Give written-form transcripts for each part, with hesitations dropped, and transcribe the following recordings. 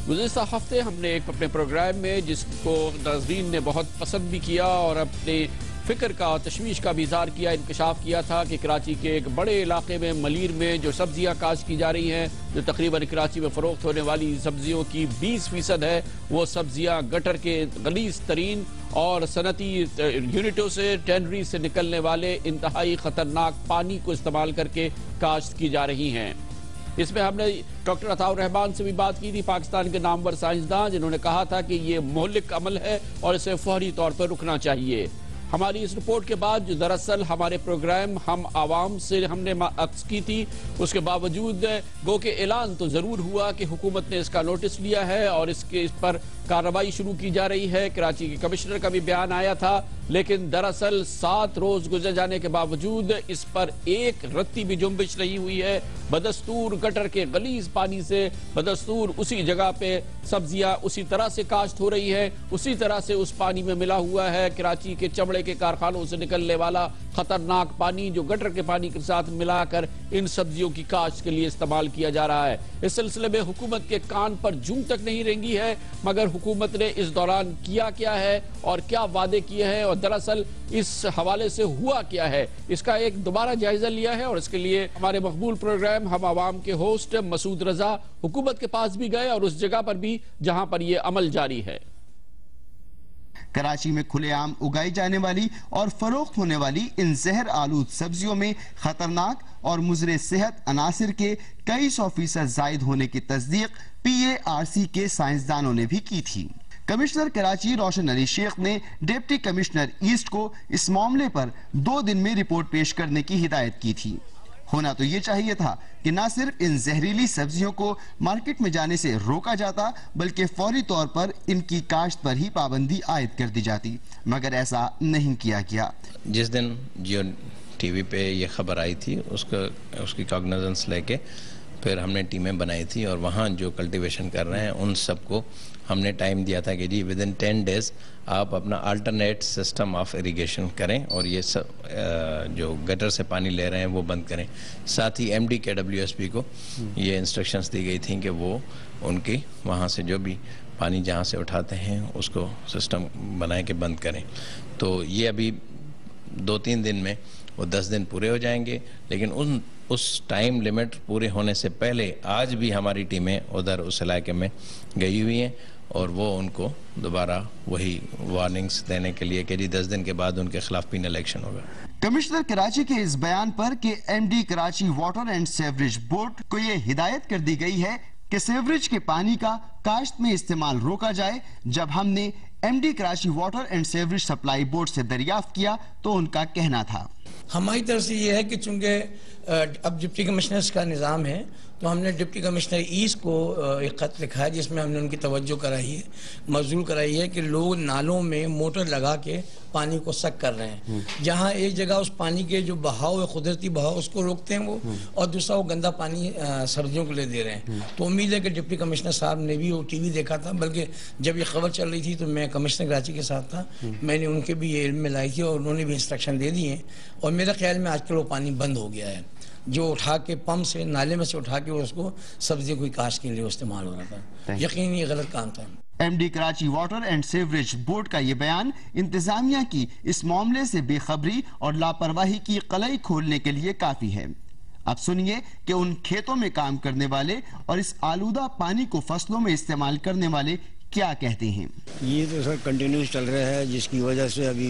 गुज़िश्ता हफ्ते हमने एक अपने प्रोग्राम में जिसको नाज़रीन ने बहुत पसंद भी किया और अपने फ़िक्र का और तशवीश का भी इज़हार किया, इंकशाफ किया था कि कराची के एक बड़े इलाके में मलीर में जो सब्ज़ियाँ काश्त की जा रही हैं, जो तकरीबन कराची में फ़रोख्त होने वाली सब्ज़ियों की 20% है, वो सब्ज़ियाँ गटर के गलीज़ तरीन और सनती यूनिटों से, टैनरी से निकलने वाले इंतहाई ख़तरनाक पानी को इस्तेमाल करके काश्त की जा रही हैं। इसमें हमने डॉक्टर अताउर रहमान से भी बात की थी, पाकिस्तान के नामवर साइंसदान, जिन्होंने कहा था कि ये मोहलिक अमल है और इसे फौरी तौर पर रुकना चाहिए। हमारी इस रिपोर्ट के बाद जो दरअसल हमारे प्रोग्राम हम आवाम से हमने अक्स की थी, उसके बावजूद गो के ऐलान तो ज़रूर हुआ कि हुकूमत ने इसका नोटिस लिया है और इस पर कार्रवाई शुरू की जा रही है। कराची के कमिश्नर का भी बयान आया था, लेकिन दरअसल 7 रोज गुजर जाने के बावजूद इस पर एक रत्ती भी जुम्बिश नहीं हुई है। बदस्तूर गटर के गलीज पानी से बदस्तूर उसी जगह पे सब्जियां उसी तरह से काश्त हो रही है, उसी तरह से उस पानी में मिला हुआ है कराची के चमड़े के कारखानों से निकलने वाला खतरनाक पानी, जो गटर के पानी के साथ मिलाकर इन सब्जियों की काश्त के लिए इस्तेमाल किया जा रहा है। इस सिलसिले में हुकूमत के कान पर जूं तक नहीं रेंगी है, मगर हुकूमत ने इस दौरान किया क्या है और क्या वादे किए हैं और दरअसल इस हवाले से हुआ क्या है, इसका एक दोबारा जायजा लिया है। और इसके लिए हमारे मकबूल प्रोग्राम हम आवाम के होस्ट मसूद रजा हुकूमत के पास भी गए और उस जगह पर भी जहां पर यह अमल जारी है। कराची में खुलेआम उगाई जाने वाली और फरोख्त होने वाली इन जहर आलूद सब्जियों में खतरनाक और मुजरे सेहत अनासिर के कई 100% जायद होने की तस्दीक PARC के साइंसदानों ने भी की थी। कमिश्नर कराची रोशन अली शेख ने डिप्टी कमिश्नर ईस्ट को इस मामले पर 2 दिन में रिपोर्ट पेश करने की हिदायत की थी। होना तो ये चाहिए था कि न सिर्फ इन जहरीली सब्जियों को मार्केट में जाने से रोका जाता, बल्कि फौरी तौर पर इनकी काश्त पर ही पाबंदी आयद कर दी जाती, मगर ऐसा नहीं किया गया। जिस दिन जियो टीवी पे ये खबर आई थी उसकी कॉग्निजेंस लेके फिर हमने टीमें बनाई थी और वहाँ जो कल्टीवेशन कर रहे हैं उन सबको हमने टाइम दिया था कि जी विदिन 10 डेज आप अपना अल्टरनेट सिस्टम ऑफ इरिगेशन करें और ये सब जो गटर से पानी ले रहे हैं वो बंद करें। साथ ही MD KWSP को ये इंस्ट्रक्शंस दी गई थी कि वो उनकी वहाँ से जो भी पानी जहाँ से उठाते हैं उसको सिस्टम बनाए के बंद करें। तो ये अभी 2-3 दिन में वो 10 दिन पूरे हो जाएंगे, लेकिन उस टाइम लिमिट पूरे होने से पहले आज भी हमारी टीमें उधर उस इलाके में गई हुई हैं और वो उनको दोबारा वही वार्निंग्स देने के लिए कि जी 10 दिन के बाद उनके खिलाफ पीनल एक्शन होगा। कमिश्नर कराची के इस बयान पर कि MD Karachi water and sewerage board को ये हिदायत कर दी गई है कि सीवरेज के पानी का काश्त में इस्तेमाल रोका जाए। जब हमने MD Karachi water and sewerage supply board से दरियाफ्त किया तो उनका कहना था, हमारी तरफ से ये है कि चूंकि अब डिप्टी कमिश्नर्स का निज़ाम है तो हमने डिप्टी कमिश्नर ईस्ट को एक ख़त लिखा है जिसमें हमने उनकी तवज्जो कराई है, मजबूर कराई है कि लोग नालों में मोटर लगा के पानी को सक कर रहे हैं। जहाँ एक जगह उस पानी के जो बहाव है, कुदरती बहाव, उसको रोकते हैं वो, और दूसरा वो गंदा पानी सब्जियों को ले दे रहे हैं। तो उम्मीद है कि डिप्टी कमिश्नर साहब ने भी वो TV देखा था, बल्कि जब ये खबर चल रही थी तो मैं कमिश्नर कराची के साथ था, मैंने उनके भी ये इल्म में लाई थी और उन्होंने भी इंस्ट्रक्शन दे दिए और मेरे ख्याल में आजकल वो पानी बंद हो गया है जो उठा के पंप से नाले में से उठा के उसको सब्जियों की काश्त के लिए इस्तेमाल हो रहा था। यकीनी गलत काम था। MD Karachi water and sewerage board का ये बयान इंतजामिया की इस मामले से बेखबरी और लापरवाही की कलई खोलने के लिए काफी है। अब सुनिए कि उन खेतों में काम करने वाले और इस आलूदा पानी को फसलों में इस्तेमाल करने वाले क्या कहते हैं। ये तो सर कंटिन्यूस चल रहा है जिसकी वजह से अभी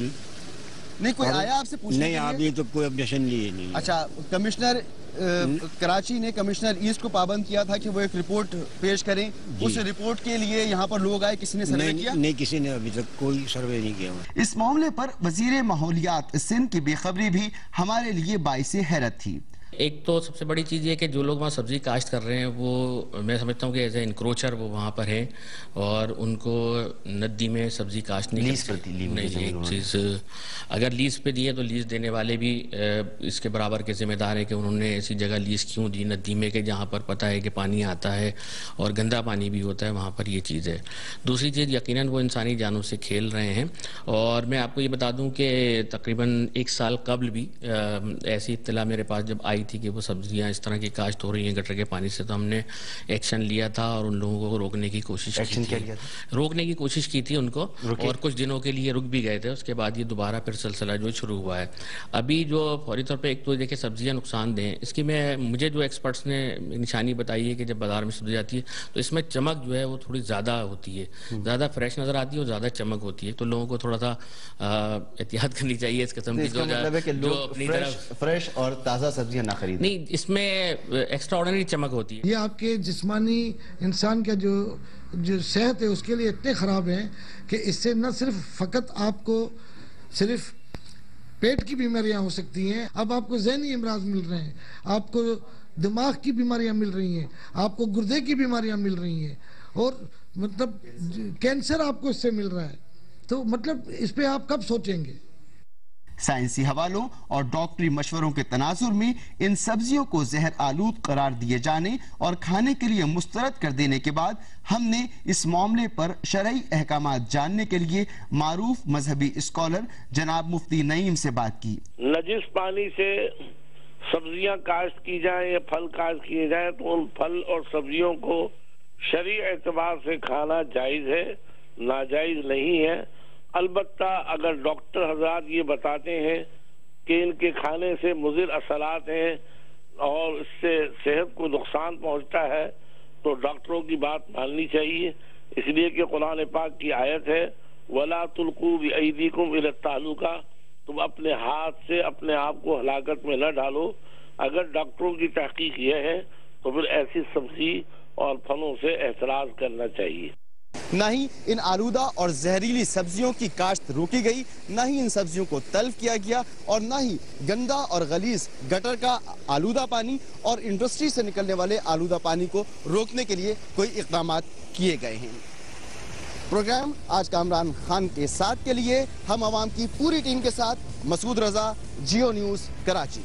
नहीं कोई आया आपसे पूछने? नहीं, अभी तो कोई ऑब्जेक्शन लिए नहीं। अच्छा, कमिश्नर कराची ने कमिश्नर ईस्ट को पाबंद किया था कि वो एक रिपोर्ट पेश करें, उस रिपोर्ट के लिए यहाँ पर लोग आए, किसी ने सर्वे किया? नहीं, किसी ने अभी तक कोई सर्वे नहीं किया। इस मामले पर वजीर माहौलियात सिंध की बेखबरी भी हमारे लिए बाइसे हैरत थी। एक तो सबसे बड़ी चीज़ ये कि जो लोग वहाँ सब्ज़ी काश्त कर रहे हैं वो मैं समझता हूँ कि एज ए इंक्रोचर वो वहाँ पर हैं और उनको नदी में सब्ज़ी काश्त नहीं एक चीज़ अगर लीज़ पे दी है तो लीज़ देने वाले भी इसके बराबर के ज़िम्मेदार हैं कि उन्होंने ऐसी जगह लीज़ क्यों दी नदी में कि जहाँ पर पता है कि पानी आता है और गंदा पानी भी होता है, वहाँ पर ये चीज़ है। दूसरी चीज़ यकीनन वो इंसानी जानों से खेल रहे हैं और मैं आपको ये बता दूँ कि तकरीबन 1 साल कबल भी ऐसी इत्तला मेरे पास जब आई थी कि वो सब्जियां इस तरह की काश्त हो रही हैं गटर के पानी से, तो हमने एक्शन लिया था और उन लोगों को रोकने की कोशिश की थी। रोकने की कोशिश की थी उनको, और कुछ दिनों के लिए रुक भी गए थे। उसके बाद ये दोबारा फिर सिलसिला जो शुरू हुआ है। अभी जो फौरी तौर पर, एक तो देखिए सब्जियाँ नुकसानदेह, इसकी मुझे जो एक्सपर्ट्स ने निशानी बताई है कि जब बाजार में सब्जी आती है तो इसमें चमक जो है वो थोड़ी ज़्यादा होती है, ज़्यादा फ्रेश नज़र आती है और ज़्यादा चमक होती है। तो लोगों को थोड़ा सा एहतियात करनी चाहिए इस किस्म की, जो अपनी तरफ फ्रेश और ताज़ा सब्जियां ना खरीदें। नहीं, इसमें एक्स्ट्रा ऑर्डिनरी चमक होती है। ये आपके जिस्मानी इंसान का जो सेहत है उसके लिए इतने ख़राब है कि इससे न सिर्फ फ़कत आपको सिर्फ पेट की बीमारियां हो सकती हैं, अब आपको ज़हनी अमराज मिल रहे हैं, आपको दिमाग की बीमारियां मिल रही हैं, आपको गुर्दे की बीमारियां मिल रही हैं, और मतलब कैंसर आपको इससे मिल रहा है। तो मतलब इस पे आप कब सोचेंगे? साइंसी हवालों और डॉक्टरी मशवरों के तनाजुर में इन सब्जियों को जहर आलूद करार दिए जाने और खाने के लिए मुस्तरद कर देने के बाद हमने इस मामले पर शरई अहकामात जानने के लिए मारूफ मजहबी स्कॉलर जनाब मुफ्ती नईम से बात की। नजिस पानी से सब्जियां काश्त की जाए या फल काश्त किए जाए तो उन फल और सब्जियों को शरई एतबार से खाना जायज है, नाजायज नहीं है। अलबत्ता अगर डॉक्टर हजरात ये बताते हैं कि इनके खाने से मुज़िर असरात हैं और इससे सेहत को नुकसान पहुंचता है तो डॉक्टरों की बात माननी चाहिए, इसलिए कि कुरान पाक की आयत है वला तुल्कू बिअयदीकुम इला तालुका, तुम अपने हाथ से अपने आप को हलाकत में न डालो। अगर डॉक्टरों की तहकीक यह है तो फिर ऐसी सब्जी और फलों से एहतराज करना चाहिए। न ही इन आलूदा और जहरीली सब्जियों की काश्त रोकी गई, न ही इन सब्जियों को तल्फ किया गया, और न ही गंदा और गलीज गटर का आलूदा पानी और इंडस्ट्री से निकलने वाले आलूदा पानी को रोकने के लिए कोई इक़दाम किए गए हैं। प्रोग्राम आज कामरान खान के साथ के लिए हम आवाम की पूरी टीम के साथ मसूद रजा, जियो न्यूज़, कराची।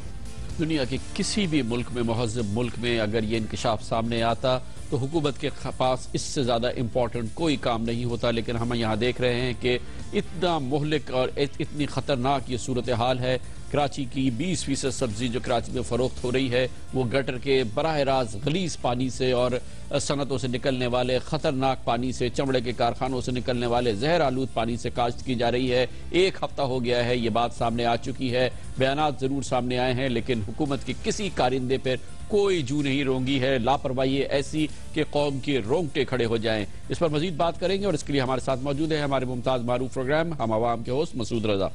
दुनिया के किसी भी मुल्क में, महज़्ज़ब मुल्क में अगर ये इंकशाफ सामने आता तो हुकूमत के पास इससे ज़्यादा इम्पोर्टेंट कोई काम नहीं होता। लेकिन हम यहाँ देख रहे हैं कि इतना मुहलिक और इतनी ख़तरनाक ये सूरत हाल है। कराची की 20% सब्जी जो कराची में फ़रोख्त हो रही है वो गटर के बराह रास्त गलीज पानी से और सनतों से निकलने वाले ख़तरनाक पानी से, चमड़े के कारखानों से निकलने वाले जहर आलूद पानी से काश्त की जा रही है। 1 हफ्ता हो गया है ये बात सामने आ चुकी है, बयानात ज़रूर सामने आए हैं, लेकिन हुकूमत के किसी कारिंदे पर कोई जू नहीं रोंगी है। लापरवाही ऐसी कि कौम के रोंगटे खड़े हो जाएं। इस पर मजीद बात करेंगे और इसके लिए हमारे साथ मौजूद है हमारे मुमताज़ मारूफ प्रोग्राम हम आवाम के होस्ट मसूद रजा।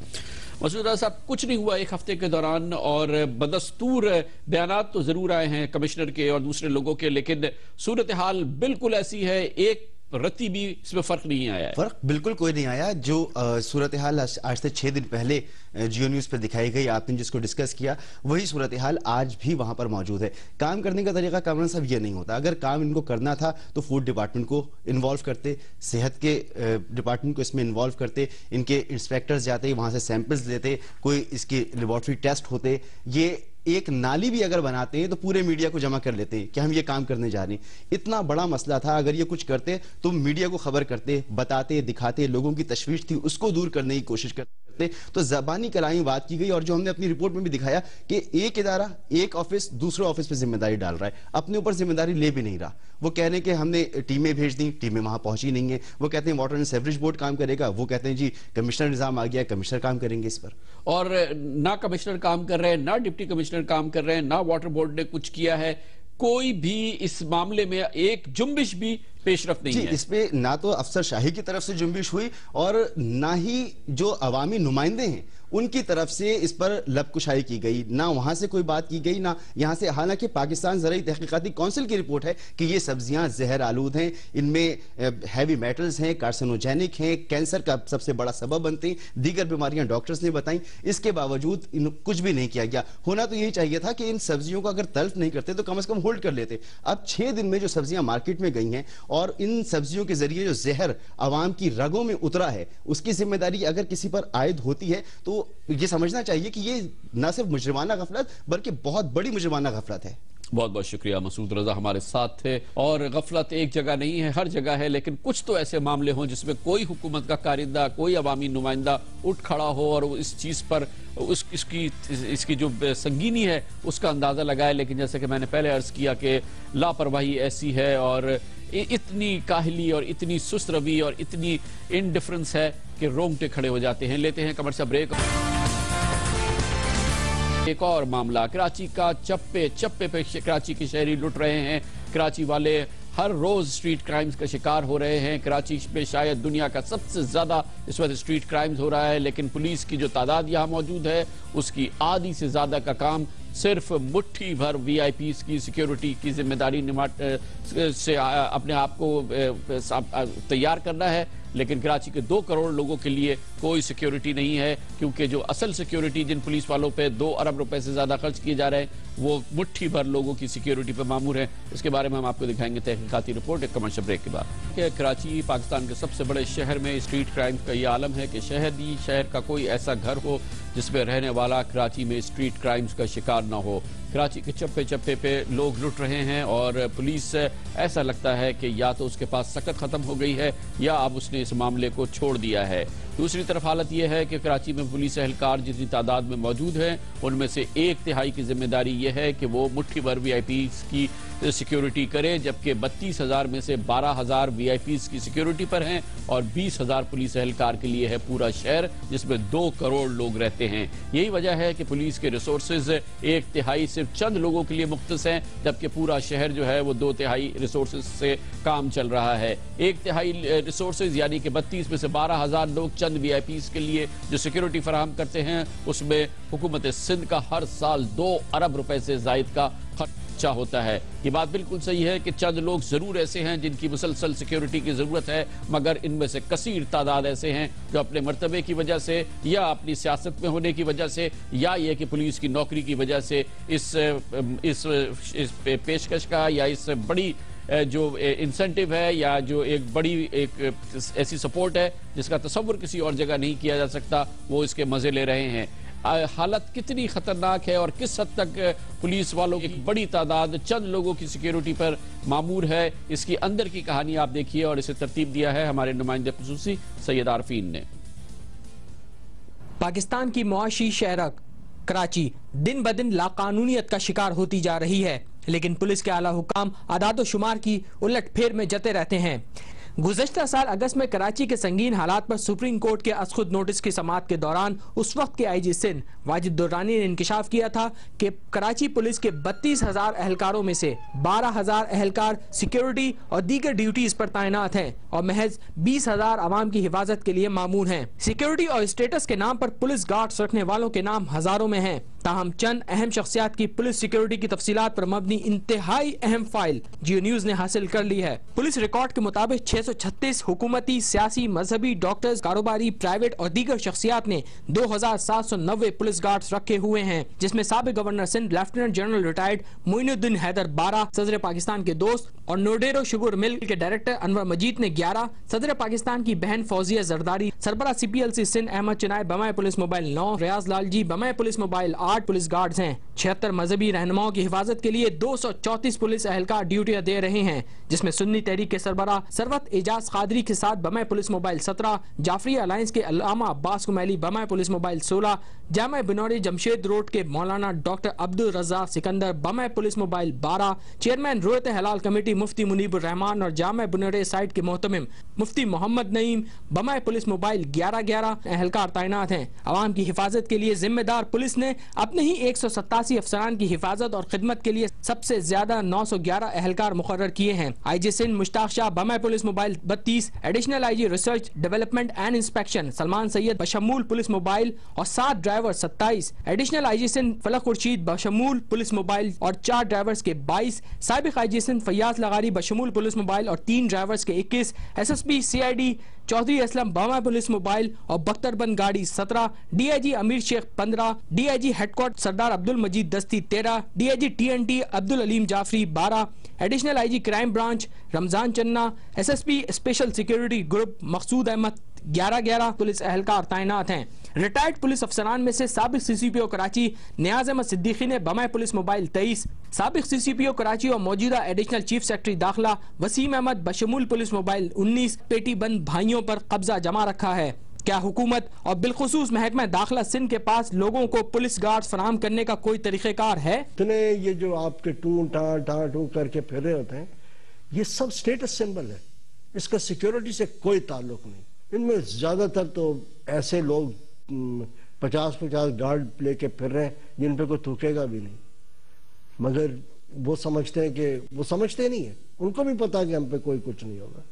मसूद रजा साहब, कुछ नहीं हुआ 1 हफ्ते के दौरान और बदस्तूर बयानात तो जरूर आए हैं कमिश्नर के और दूसरे लोगों के, लेकिन सूरत हाल बिल्कुल ऐसी है, एक रत्ती भी इसमें फर्क नहीं आया है। फर्क बिल्कुल कोई नहीं आया। जो सूरत हाल आज से 6 दिन पहले जियो न्यूज़ पर दिखाई गई, आपने जिसको डिस्कस किया, वही सूरत हाल आज भी वहां पर मौजूद है। काम करने का तरीका कामरान साहब ये नहीं होता। अगर काम इनको करना था तो फूड डिपार्टमेंट को इन्वॉल्व करते, सेहत के डिपार्टमेंट को इसमें इन्वॉल्व करते, इनके इंस्पेक्टर्स जाते, वहां से सैंपल्स लेते, कोई इसके लेबॉर्ट्री टेस्ट होते। ये एक नाली भी अगर बनाते हैं तो पूरे मीडिया को जमा कर लेते हैं कि हम ये काम करने जा रहे हैं। इतना बड़ा मसला था, अगर ये कुछ करते तो मीडिया को खबर करते, बताते, दिखाते, लोगों की तशवीश थी उसको दूर करने की कोशिश करते। तो ज़बानी कलाई बात की गई और जो हमने अपनी रिपोर्ट में भी दिखाया कि एक इदारा, एक ऑफिस दूसरे ऑफिस पर जिम्मेदारी डाल रहा है, अपने ऊपर जिम्मेदारी ले भी नहीं रहा। वो कह रहे हैं कि हमने टीमें भेज दी, टीमें वहां पहुंची नहीं है। वो कहते हैं वाटर एंड सेवरेज बोर्ड काम करेगा, वो कहते हैं जी कमिश्नर निजाम आ गया, कमिश्नर काम करेंगे इस पर। और ना कमिश्नर काम कर रहे हैं, ना डिप्टी कमिश्नर काम कर रहे हैं, ना वाटर बोर्ड ने कुछ किया है। कोई भी इस मामले में एक जुम्बिश भी पेशरफ नहीं है। इस पे ना तो अफसर शाही की तरफ से जुम्बिश हुई और ना ही जो अवामी नुमाइंदे हैं उनकी तरफ से इस पर लबकुशाई की गई, ना वहां से कोई बात की गई, ना यहां से। हालांकि पाकिस्तान ज़राई तहकीकाती काउंसिल की रिपोर्ट है कि ये सब्जियां जहर आलूद हैं, इनमें हैवी मेटल्स हैं, कार्सिनोजेनिक हैं, कैंसर का सबसे बड़ा सबब बनते हैं, दीगर बीमारियां डॉक्टर्स ने बताई। इसके बावजूद कुछ भी नहीं किया गया। होना तो यही चाहिए था कि इन सब्जियों को अगर तल्फ नहीं करते तो कम से कम होल्ड कर लेते। अब 6 दिन में जो सब्जियां मार्केट में गई हैं और इन सब्जियों के जरिए जो जहर आवाम की रगों में उतरा है, उसकी जिम्मेदारी अगर किसी पर आयद होती है तो ये समझना चाहिए कि ये न सिर्फ मुजरिमाना गफलत बल्कि बहुत बड़ी मुजरिमाना गफलत है। बहुत बहुत शुक्रिया। मसूद रजा हमारे साथ थे। और गफलत एक जगह नहीं है, हर जगह है, लेकिन कुछ तो ऐसे मामले हों जिसमें कोई हुकूमत का कारिंदा, कोई अवामी नुमाइंदा उठ खड़ा हो और इस चीज़ पर इसकी जो संगीनी है उसका अंदाज़ा लगाए। लेकिन जैसे कि मैंने पहले अर्ज़ किया कि लापरवाही ऐसी है और इतनी काहली और इतनी सुस्त रवि और इतनी इनडिफरेंस है कि रोंगटे खड़े हो जाते हैं। लेते हैं कमर्शियल ब्रेक। एक और मामला, कराची का चप्पे चप्पे पे कराची के शहरी लुट रहे हैं। कराची वाले हर रोज स्ट्रीट क्राइम्स का शिकार हो रहे हैं। कराची में शायद दुनिया का सबसे ज्यादा इस वक्त स्ट्रीट क्राइम्स हो रहा है, लेकिन पुलिस की जो तादाद यहाँ मौजूद है उसकी आधी से ज्यादा का काम सिर्फ मुट्ठी भर वीआईपीज़ की सिक्योरिटी की जिम्मेदारी से अपने आप को तैयार करना है। लेकिन कराची के 2 करोड़ लोगों के लिए कोई सिक्योरिटी नहीं है, क्योंकि जो असल सिक्योरिटी जिन पुलिस वालों पे 2 अरब रुपए से ज्यादा खर्च किए जा रहे हैं वो मुट्ठी भर लोगों की सिक्योरिटी पर मामूर है। इसके बारे में हम आपको दिखाएंगे तहकीकाती रिपोर्ट एक कमर्शियल ब्रेक के बाद। कराची पाकिस्तान के सबसे बड़े शहर में स्ट्रीट क्राइम का ये आलम है कि शहर का कोई ऐसा घर हो जिसमें रहने वाला कराची में स्ट्रीट क्राइम्स का शिकार न हो। कराची के चप्पे चप्पे पे लोग लुट रहे हैं और पुलिस ऐसा लगता है कि या तो उसके पास सकत खत्म हो गई है या अब उसने इस मामले को छोड़ दिया है। दूसरी तरफ हालत यह है कि कराची में पुलिस एहलकार जितनी तादाद में मौजूद हैं उनमें से 1/3 की जिम्मेदारी यह है कि वो मुट्ठी भर वीआईपीज़ की सिक्योरिटी करे, जबकि 32,000 में से 12,000 वीआईपीज़ की सिक्योरिटी पर हैं और 20,000 पुलिस एहलकार के लिए है पूरा शहर जिसमें 2 करोड़ लोग रहते हैं। यही वजह है कि पुलिस के रिसोर्सेज 1/3 सिर्फ चंद लोगों के लिए मुख्तस हैं, जबकि पूरा शहर जो है वो 2/3 रिसोर्सेज से काम चल रहा है। 1/3 रिसोर्सेज यानी कि 32 में से 12,000 लोग चंद वीआईपीज़ के लिए जो सिक्योरिटी फराहम करते हैं, उसमें हुकूमत सिंध का हर साल 2 अरब रुपए से जायद का खर्चा होता है। ये बात बिल्कुल सही है कि चंद लोग जरूर ऐसे हैं जिनकी मुसलसल सिक्योरिटी की जरूरत है, मगर इनमें से कसीर तादाद ऐसे हैं जो अपने मर्तबे की वजह से या अपनी सियासत में होने की वजह से या ये कि पुलिस की नौकरी की वजह से इस पेशकश का या इस बड़ी जो इंसेंटिव है या जो एक बड़ी एक ऐसी सपोर्ट है जिसका तसव्वुर किसी और जगह नहीं किया जा सकता, वो इसके मजे ले रहे हैं। हालत कितनी खतरनाक है और किस हद तक पुलिस वालों की एक बड़ी तादाद चंद लोगों की सिक्योरिटी पर मामूर है, इसकी अंदर की कहानी आप देखिए और इसे तरतीब दिया है हमारे नुमाइंदे खुसूसी सैयद आरफीन ने। पाकिस्तान की मुआशी शहरक कराची दिन ब दिन लाकानूनियत का शिकार होती जा रही है, लेकिन पुलिस के आला हुकाम आदाद शुमार की उलटफेर में जते रहते हैं। गुज़श्ता साल अगस्त में कराची के संगीन हालात पर सुप्रीम कोर्ट के अज़खुद नोटिस की समाअत के दौरान उस वक्त के आईजी सिंध वाजिद दुर्रानी ने इंकशाफ किया था कि कराची पुलिस के 32,000 एहलकारों में से 12,000 एहलकार सिक्योरिटी और दीगर ड्यूटीज पर तैनात हैं और महज 20,000 आवाम की हिफाजत के लिए मामूर हैं। सिक्योरिटी और स्टेटस के नाम पर पुलिस गार्ड्स रखने वालों के नाम हजारों में हैं, ताहम चंद अहम शख्सियात की पुलिस सिक्योरिटी की तफसीलात पर मबनी इंतहाई अहम फाइल जियो न्यूज ने हासिल कर ली है। पुलिस रिकॉर्ड के मुताबिक 636 हुकूमती, सियासी, मजहबी, डॉक्टर्स, कारोबारी, प्राइवेट और दीगर शख्सियात ने 2,790 पुलिस गार्ड्स रखे हुए हैं, जिसमें साबिक governor Sindh lieutenant general retired Moinuddin Haider 12, सदर पाकिस्तान के दोस्त और नोडेरो शुगर मिल के डायरेक्टर अनवर मजीद ने 11, सदर पाकिस्तान की बहन फौजिया जरदारी, सरबरा CPLC सिंध अहमद चिनाय बमाए पुलिस मोबाइल 9, रियाज लालजी बमाए पुलिस मोबाइल 8 पुलिस गार्ड्स हैं। 76 मजहबी रहनुमाओं की हिफाजत के लिए 234 पुलिस एहलकार ड्यूटियां दे रहे हैं, जिसमें सुन्नी तहरीक के सरबरा सरवत एजाज कादरी के साथ बमाए पुलिस मोबाइल 17, जाफरी अलायंस के अल्लामा अब्बास कुमैली बमाए police mobile 16, Jama Binori Jamshed Road के मौलाना डॉक्टर अब्दुल रज़ाक सिकंदर बमाए police mobile 12, chairman Ruet Hilal committee मुफ्ती मुनीबुर रहमान और जामा बिनौरी साइड के मोहतमिम मुफ्ती मोहम्मद नईम बमाए पुलिस मोबाइल 11 एहलकार तैनात हैं। आवाम की हिफाजत के लिए जिम्मेदार पुलिस ने अपने ही 187 अफसरान की हिफाजत और खिदमत के लिए सबसे ज्यादा 911 एहलकार मुकर्रर किए हैं। आईजी सिंध मुश्ताक शाह बमाए police mobile 32, additional IG research development and inspection Salman Syed बशमूल पुलिस मोबाइल और 7 ड्राइवर 27, एडिशनल आईजी सिंध फलक खुर्शीद बशमूल पुलिस मोबाइल और 4 ड्राइवर्स के 22, साबिक आईजी सिंध फैयाज लगारी बशमूल पुलिस मोबाइल और 3 ड्राइवर्स के 21, SSP CID चौधरी असलम बमा पुलिस मोबाइल और बख्तरबंद गाड़ी 17, DIG Amir Sheikh 15, DIG headquarter Sardar Abdul Majeed Dasti 13, DIG TNT Abdul Aleem Jafri 12, additional IG crime branch Ramzan Channa, SSP special security group Maqsood Ahmed 11 police एहलकार तैनात हैं। रिटायर्ड पुलिस अफसरान में से साबिक CCPO कराची नियाज अहमद सिद्दीकी ने बमाए पुलिस मोबाइल 23, साबिक CCPO कराची और मौजूदा एडिशनल चीफ सेक्रेटरी दाखिला वसीम अहमद बशमूल पुलिस मोबाइल 19 पेटी बंद भाइयों पर कब्जा जमा रखा है। क्या हुकूमत और बिलखुसूस महकमा दाखिला सिंध के पास लोगों को पुलिस गार्ड फराहम करने का कोई तरीक़ेकार है? ये जो आपके टू करके फिर रहे होते हैं, ये सब स्टेटस सिंबल है, इसका सिक्योरिटी से कोई ताल्लुक नहीं। इनमें ज्यादातर तो ऐसे लोग 50-50 गार्ड लेके फिर रहे हैं जिन पे कोई थूकेगा भी नहीं, मगर वो समझते हैं कि वो समझते नहीं है, उनको भी पता है कि हम पे कोई कुछ नहीं होगा,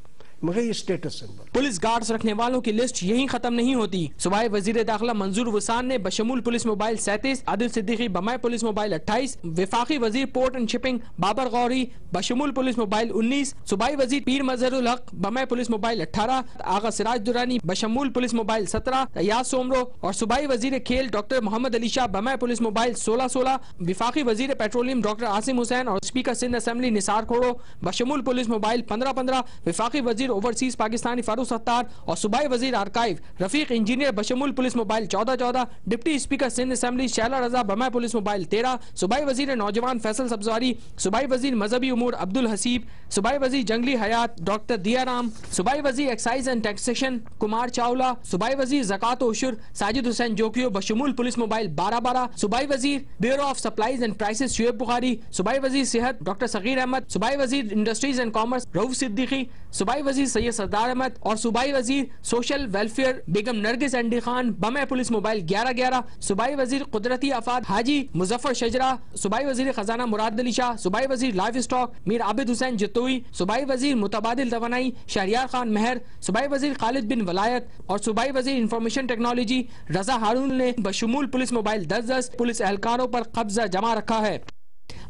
मगर ये स्टेटस सिंबल। पुलिस गार्ड्स रखने वालों की लिस्ट यहीं खत्म नहीं होती। सूबाई वजीर दाखिला मंजूर वसान ने बशमूल पुलिस मोबाइल 37, आदिल सिद्दीकी बमाए पुलिस मोबाइल 28, विफाकी वजीर port and shipping Babar Ghauri बशमूल पुलिस मोबाइल 19, सूबाई वजीर पीर मजहरुल हक बमाए पुलिस मोबाइल 18, आगा सिराज दुरानी बशमूल पुलिस मोबाइल 17, अयाज सोमरो और सूबाई वजीर खेल डॉक्टर मोहम्मद अली शाह बमाए पुलिस मोबाइल 16, विफाकी वजीर पेट्रोलियम डॉक्टर आसिम हुसैन और स्पीकर सिंध असेंबली निसार खोड़ो बशमूल पुलिस मोबाइल 15, विफाकी वजीर ओवरसीज पाकिस्तानी फारूक सत्तार और सूबाई वजीर आर्काइव रफीक इंजीनियर बशमूल police mobile 14, deputy speaker Sindh assembly Shehla Raza बमाए पुलिस मोबाइल 13, सूबाई वजीर नौजवान फैसल सब्जारी, सूबाई वजीर मजहबी उमूर अब्दुल हसीब, सूबाई वजीर जंगली हयात डॉक्टर दियाराम, सूबाई वजीर excise and taxation Kumar Chawla, सूबाई वजीर ज़कात उशुर साजिद हुसैन जोकियो बशमूल पुलिस मोबाइल 12, सूबाई वजीर bureau of supplies and prices Shoaib Bukhari, सूबाई वजीर सेहत डॉक्टर सगीर अहमद, सूबाई वजीर industries and commerce Rauf Siddiqui, सूबाई वजीर सैयद सरदार अहमद और सूबाई वजीर social welfare Begum Nargis ND Khan बमे पुलिस मोबाइल 11, सूबाई वजीर कुदरती आफात हाजी मुजफ्फर शजरा, सूबाई वजीर खजाना मुराद अली शाह, सूबाई वजीर लाइफ स्टॉक मीर आबिद हुसैन जतोई, सूबाई वजीर मुतबादिल तवानाई शहरियार खान मेहर, सूबाई वजीर खालिद बिन वलायत और सूबाई वजीर इंफॉर्मेशन टेक्नोलॉजी रजा हारून ने बशमूल पुलिस मोबाइल 10 पुलिस एहलकारों पर कब्जा जमा रखा है।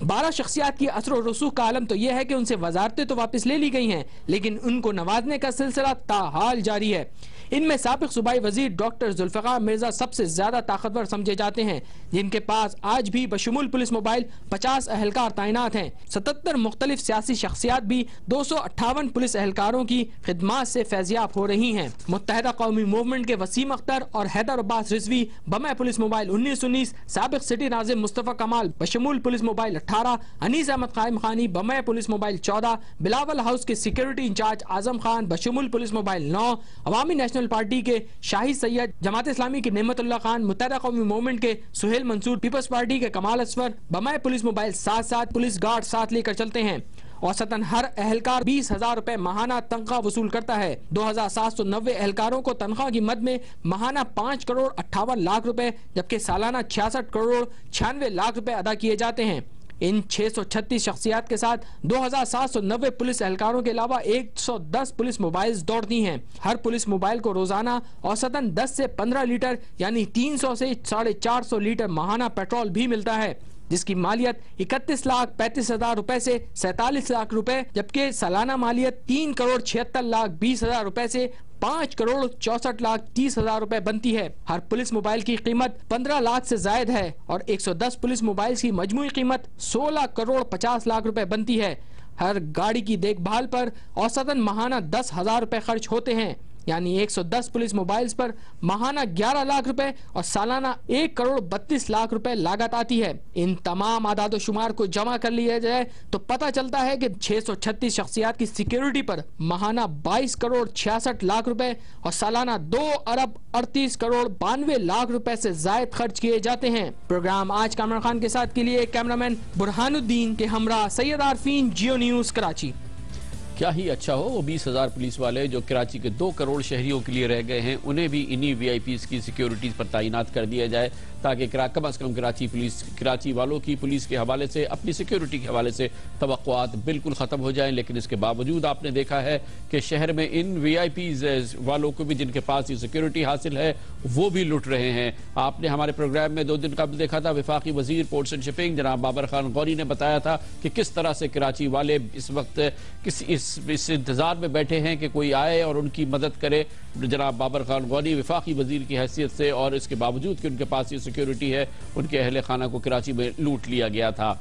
12 शख्सियात की असर और रसूख का आलम तो यह है कि उनसे वजारतें तो वापस ले ली गई हैं, लेकिन उनको नवाजने का सिलसिला ताहाल जारी है। इनमें साबिक सूबाई वजीर डॉक्टर जुल्फिकार मिर्जा सबसे ज्यादा ताकतवर समझे जाते हैं, जिनके पास आज भी बशमूल पुलिस मोबाइल 50 एहलकार तैनात हैं। 77 मुख्तलिफ सियासी शख्सियात भी 258 पुलिस एहलकारों की खिदमात से फैजियाब हो रही हैं। मुत्तहदा कौमी मूवमेंट के वसीम अख्तर और हैदर अब्बास रिजवी बमे पुलिस मोबाइल 19, साबिक सिटी नाजिम मुस्तफ़ा कमाल बशमूल पुलिस मोबाइल 18, अनीस अहमद कायम खानी बमे पुलिस मोबाइल 14, बिलावल हाउस के security in charge Azam Khan बशमूल police mobile 9, अवामी नेशनल पार्टी के शाही सैयद, जमात इस्लामी के नेमतुल्लाह खान, मुत्तहदा कौमी मूवमेंट के सुहेल मंसूर, पीपल्स पार्टी के कमाल असफर बमाए पुलिस मोबाइल 7 पुलिस गार्ड साथ लेकर चलते हैं। औसतन हर एहलकार 20,000 रुपए माहाना तनख्वाह वसूल करता है। 2,790 एहलकारों को तनख्वाह की मद में माहाना 5 करोड़ 58 लाख रुपए जबकि सालाना 66 करोड़ 96 लाख रुपए अदा किए जाते हैं। इन 636 शख्सियात के साथ 2,790 पुलिस एहलकारों के अलावा 110 पुलिस मोबाइल दौड़ती हैं। हर पुलिस मोबाइल को रोजाना औसतन 10 से 15 लीटर यानी 300 से 450 लीटर माहाना पेट्रोल भी मिलता है, जिसकी मालियत 31,35,000 रुपए से 47 लाख रुपए जबकि सालाना मालियत 3 करोड़ 76 लाख 20,000 रुपए से 5 करोड़ 64 लाख 30,000 रुपए बनती है। हर पुलिस मोबाइल की कीमत 15 लाख से जायद है और 110 पुलिस मोबाइल की मजमूई कीमत 16 करोड़ 50 लाख रुपए बनती है। हर गाड़ी की देखभाल पर औसतन माहाना 10,000 रुपए खर्च होते हैं, यानी 110 पुलिस मोबाइल्स पर माहाना 11 लाख रुपए और सालाना 1 करोड़ 32 लाख रुपए लागत आती है। इन तमाम आदाद शुमार को जमा कर लिया जाए तो पता चलता है कि 636 शख्सियात की सिक्योरिटी पर माहाना 22 करोड़ 66 लाख रुपए और सालाना 2 अरब 38 करोड़ 92 लाख रुपए से जायद खर्च किए जाते हैं। प्रोग्राम आज कामरान खान के साथ के लिए कैमरामैन बुरहानुद्दीन के हमरा सैयद आरफीन, जियो न्यूज कराची। क्या ही अच्छा हो वो 20,000 पुलिस वाले जो कराची के 2 करोड़ शहरियों के लिए रह गए हैं, उन्हें भी इन्हीं VIPs की सिक्योरिटीज पर तैनात कर दिया जाए ताकि कम अज़ कम कराची वालों की पुलिस के हवाले से, अपनी सिक्योरिटी के हवाले से तवक्कुआत बिल्कुल ख़त्म हो जाएं। लेकिन इसके बावजूद आपने देखा है कि शहर में इन VIPs वालों को भी जिनके पास ये सिक्योरिटी हासिल है वो भी लुट रहे हैं। आपने हमारे प्रोग्राम में 2 दिन कबल देखा था, वफाकी वजीर पोर्ट्स एंड शिपिंग जनाब बाबर खान गौरी ने बताया था कि किस तरह से कराची वाले इस वक्त इस इंतजार में बैठे हैं कि कोई आए और उनकी मदद करे। जनाब बाबर खान गौरी वफाकी वजीर की हैसियत से और इसके बावजूद कि उनके पास ये सिक्योरिटी है, उनके अहले खाना को कराची में लूट लिया गया था।